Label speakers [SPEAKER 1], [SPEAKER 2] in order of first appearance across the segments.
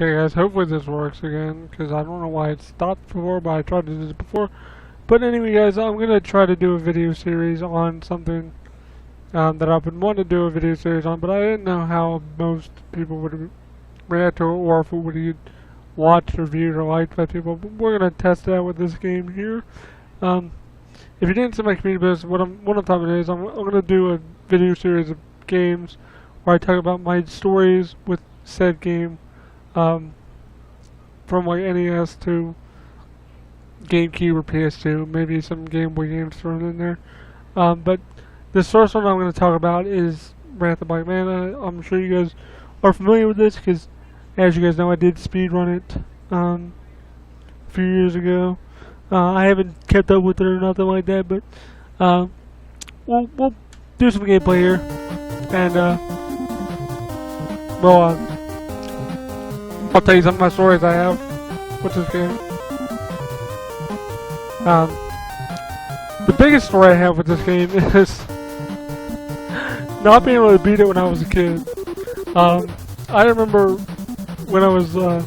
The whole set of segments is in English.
[SPEAKER 1] Okay guys, hopefully this works again, because I don't know why it stopped before, but I tried to do this before. But anyway guys, I'm going to try to do a video series on something that I've been wanting to do a video series on, but I didn't know how most people would react to it, or if it would get watched or viewed or liked by people. But we're going to test it out with this game here. If you didn't see my community post, what I'm talking about is I'm going to do a video series of games where I talk about my stories with said game. From like NES to GameCube or PS2, maybe some Game Boy games thrown in there. But the first one I'm going to talk about is Manta by Manta. I'm sure you guys are familiar with this because, as you guys know, I did speedrun it a few years ago. I haven't kept up with it or nothing like that, but we'll do some gameplay here, and I'll tell you some of my stories I have with this game. The biggest story I have with this game is not being able to beat it when I was a kid. I remember when I was, I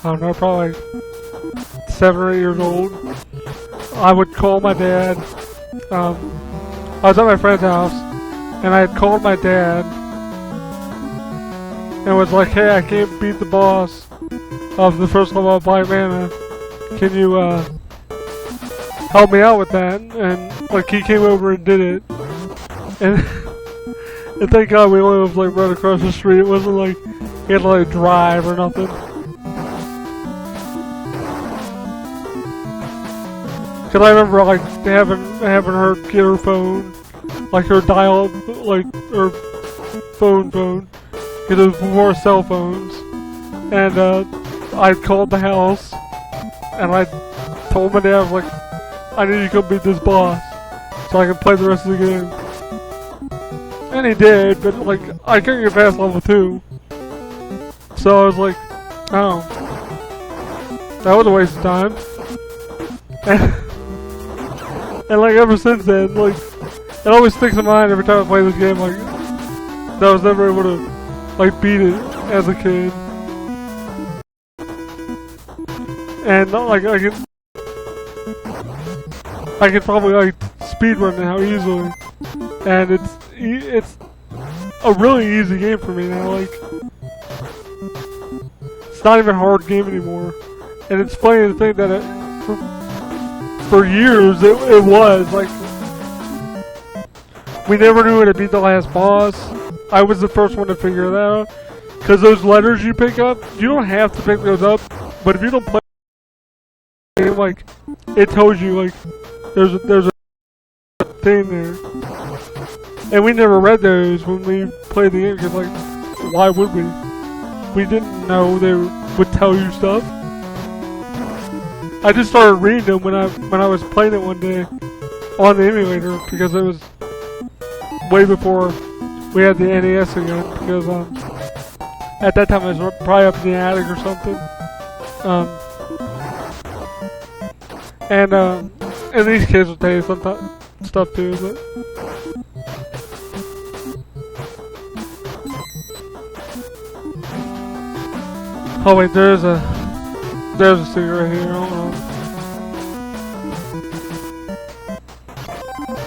[SPEAKER 1] don't know, probably 7 or 8 years old, I would call my dad. I was at my friend's house, and I had called my dad and was like, hey, I can't beat the boss of the first level of Black Mana. Can you help me out with that? And like he came over and did it. And, and thank God we only lived like right across the street. It wasn't like he had to like drive or nothing. Cause I remember like having her get her phone, like her dial, like her phone. It was before cell phones, and I called the house, and I told my dad, I was like, I need you to come beat this boss, so I can play the rest of the game. And he did, but like, I couldn't get past level 2. So I was like, oh, that was a waste of time. And like, ever since then, like, it always sticks in mind every time I play this game, like, that I was never able to like beat it as a kid, and like I can probably like speedrun it now easily, and it's a really easy game for me now. Like it's not even a hard game anymore, and it's funny to think that for years it was like we never knew how to beat the last boss. I was the first one to figure that out, because those letters you pick up, you don't have to pick those up, but if you don't play the game, like, it tells you, like, there's a thing there. And we never read those when we played the game, because, like, why would we? We didn't know they would tell you stuff. I just started reading them when I was playing it one day on the emulator, because it was way before we had the NES again, because at that time I was probably up in the attic or something. And these kids will tell you some stuff too, but oh wait, there's a secret right here. Hold on.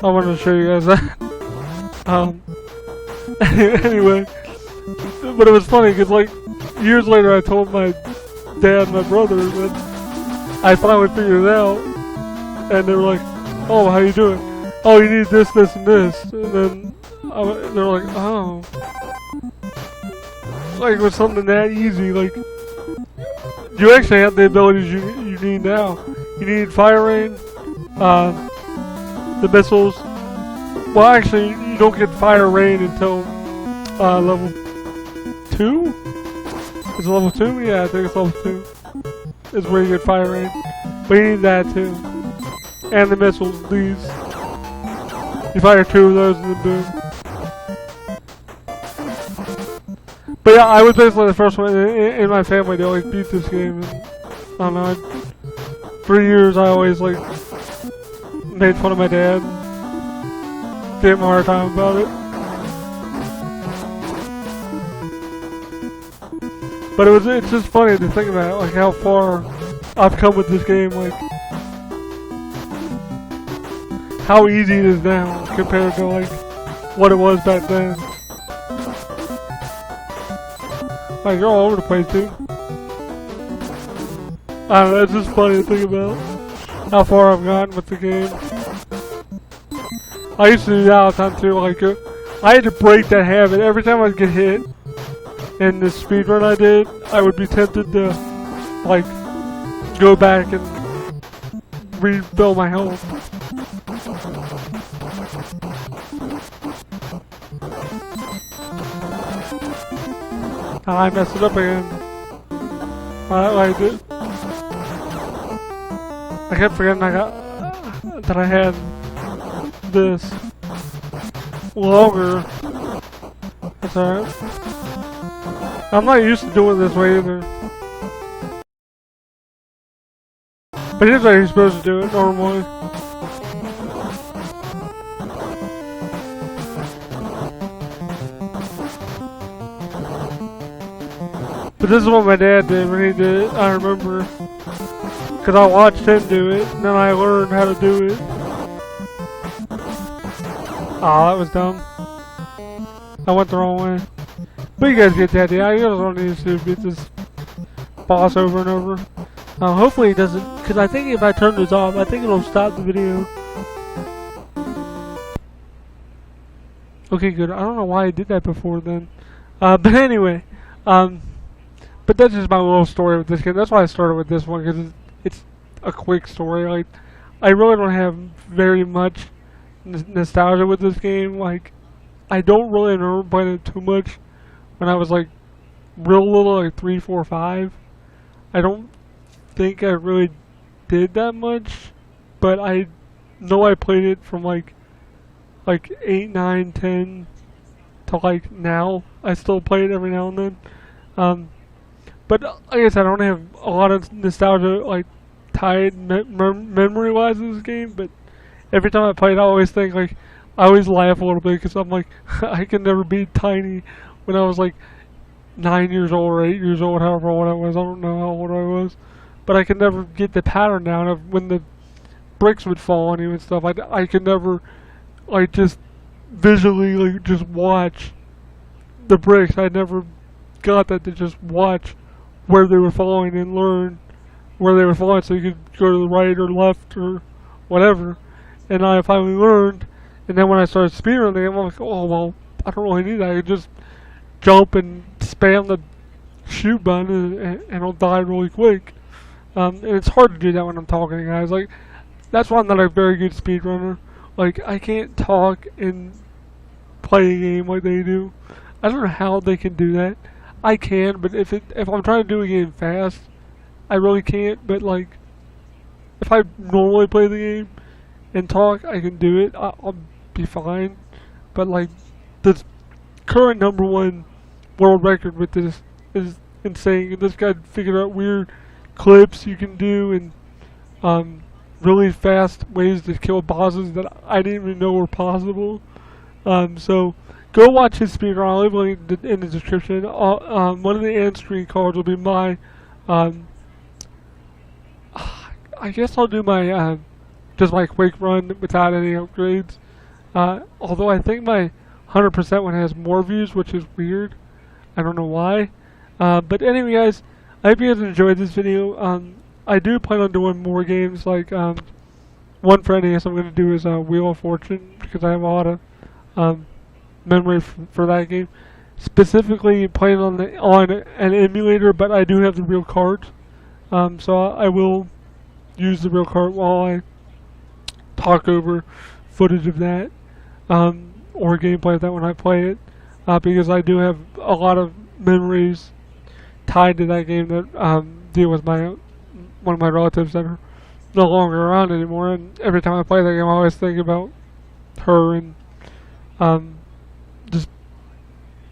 [SPEAKER 1] I wanted to show you guys that. Anyway, but it was funny because like years later I told my dad and my brother that I finally figured it out, and they were like, oh, how you doing? Oh, you need this, this, and this. And then they were like, oh, like it was something that easy. Like you actually have the abilities you need now. You need fire rain, the missiles. Well, actually, you don't get fire rain until level 2? Is it level 2? Yeah, I think it's level 2. Is where you get fire rain. But you need that too. And the missiles, these. You fire 2 of those and then boom. But yeah, I was basically the first one in my family to like beat this game. And, I don't know, for years I always like made fun of my dad. Gave him a hard time about it. But it's just funny to think about, like, how far I've come with this game, like, how easy it is now compared to, like, what it was back then. Like, you're all over the place, dude. I don't know, it's just funny to think about how far I've gotten with the game. I used to do that all the time, too, like, I had to break that habit. Every time I'd get hit in the speedrun I did, I would be tempted to, like, go back and rebuild my health. I messed it up again. I did. I kept forgetting that I had this longer. That's alright. I'm not used to doing this way either. But here's how you're supposed to do it normally. But this is what my dad did when he did it, I remember. Because I watched him do it, and then I learned how to do it. Aw, that was dumb. I went the wrong way. But you guys get the idea. You guys don't need to beat this boss over and over. Hopefully it doesn't, because I think if I turn this off, I think it'll stop the video. Okay, good. I don't know why I did that before then. But anyway, but that's just my little story with this game. That's why I started with this one, because it's a quick story. Like, I really don't have very much nostalgia with this game. Like, I don't really remember playing it too much when I was like real little, like 3, 4, 5. I don't think I really did that much, but I know I played it from like 8, 9, 10 to like now. I still play it every now and then. But like I said, I don't have a lot of nostalgia like tied memory-wise in this game. But every time I play it, I always think like I always laugh a little bit because I'm like I can never be tiny when I was like 9 years old or 8 years old, however old I was. I don't know how old I was, but I could never get the pattern down of when the bricks would fall on you and stuff. I could never like just visually like just watch the bricks. I never got that to just watch where they were falling and learn where they were falling so you could go to the right or left or whatever. And I finally learned, and then when I started speedrunning, I'm like, oh well, I don't really need that. I could just jump and spam the shoot button and it'll die really quick. And it's hard to do that when I'm talking to guys. Like, that's why I'm not a very good speedrunner. Like, I can't talk and play a game like they do. I don't know how they can do that. I can, but if I'm trying to do a game fast, I really can't. But like, if I normally play the game and talk, I can do it. I'll be fine. But like, the current #1 world record with this is insane. This guy figured out weird clips you can do and really fast ways to kill bosses that I didn't even know were possible. So go watch his speedrun. I'll leave a link in the description. One of the end screen cards will be my, I guess I'll do my, just my quick run without any upgrades. Although I think my 100% one has more views, which is weird. I don't know why. But anyway, guys, I hope you guys enjoyed this video. I do plan on doing more games, like, one for NES I'm going to do is Wheel of Fortune, because I have a lot of, memory for that game. Specifically playing on an emulator, but I do have the real cards. So I will use the real card while I talk over footage of that, or gameplay of that when I play it, because I do have a lot of memories tied to that game that deal with one of my relatives that are no longer around anymore, and every time I play that game I always think about her and just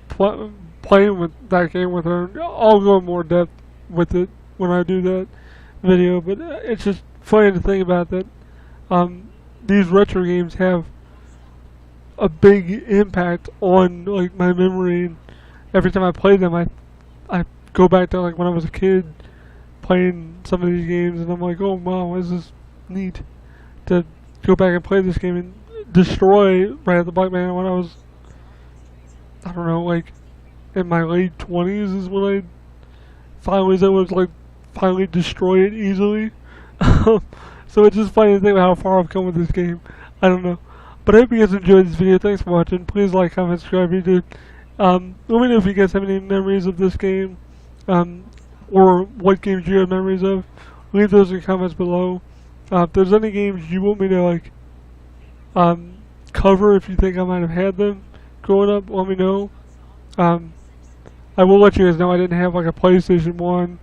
[SPEAKER 1] playing with that game with her. I'll go in more depth with it when I do that video, but it's just funny to think about that these retro games have a big impact on like my memory, and every time I play them I go back to like when I was a kid playing some of these games, and I'm like, oh wow, this is neat to go back and play this game and destroy Rat the Black Man when I was, I don't know, like in my late 20s is when I finally was able to like finally destroy it easily. So it's just funny to think about how far I've come with this game. I don't know. But I hope you guys enjoyed this video. Thanks for watching. Please like, comment, subscribe if you did. Let me know if you guys have any memories of this game, or what games you have memories of. Leave those in the comments below. If there's any games you want me to like cover, if you think I might have had them growing up, let me know. I will let you guys know I didn't have like a PlayStation 1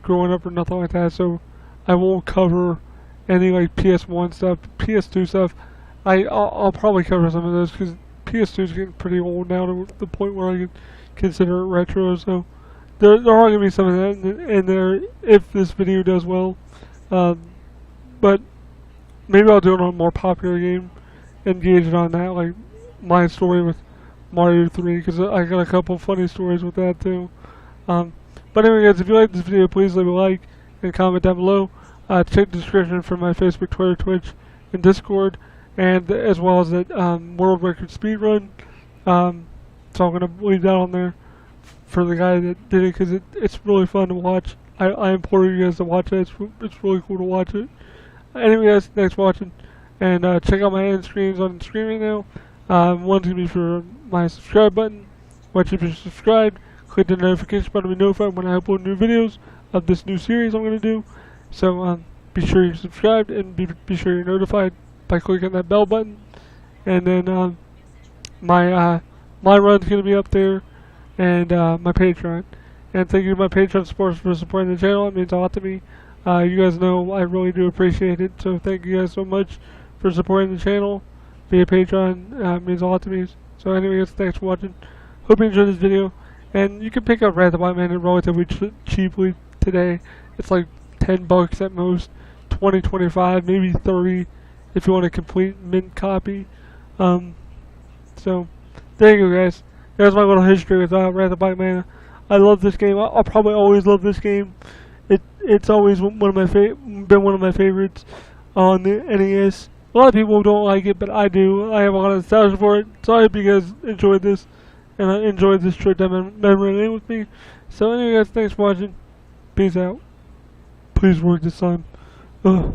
[SPEAKER 1] growing up or nothing like that, so I won't cover any like PS1 stuff, PS2 stuff. I'll probably cover some of those because PS2 is getting pretty old now to the point where I could consider it retro. So there are going to be some of that in there if this video does well. But maybe I'll do it on a more popular game, engage it on that, like my story with Mario 3, because I got a couple funny stories with that too. But anyway guys, if you like this video, please leave a like and comment down below. Check the description for my Facebook, Twitter, Twitch, and Discord, and as well as that world record speedrun. So I'm going to leave that on there for the guy that did it, because it's really fun to watch. I implore you guys to watch it. It's really cool to watch it. Anyway guys, thanks for watching, and check out my end screens on the screen right now. One's going to be for my subscribe button. Once you've been subscribed, click the notification button to be notified when I upload new videos of this new series I'm going to do. So be sure you're subscribed, and be sure you're notified by clicking that bell button. And then my run's going to be up there, and my Patreon. And thank you to my Patreon supporters for supporting the channel. It means a lot to me. You guys know I really do appreciate it. So thank you guys so much for supporting the channel via Patreon. It means a lot to me. So anyway guys, thanks for watching. Hope you enjoyed this video. And you can pick up Rat the Black Man relatively cheaply today. It's like $10 at most, 20, 25, maybe 30 if you want a complete mint copy. So there you go guys. There's my little history with Rat the Black Man. I love this game. I'll probably always love this game. It's always been one of my favorites on the NES. A lot of people don't like it, but I do. I have a lot of nostalgia for it. So I hope you guys enjoyed this, and I enjoyed this trip down memory lane with me. So anyway guys, thanks for watching. Peace out. Please work this time. Ugh.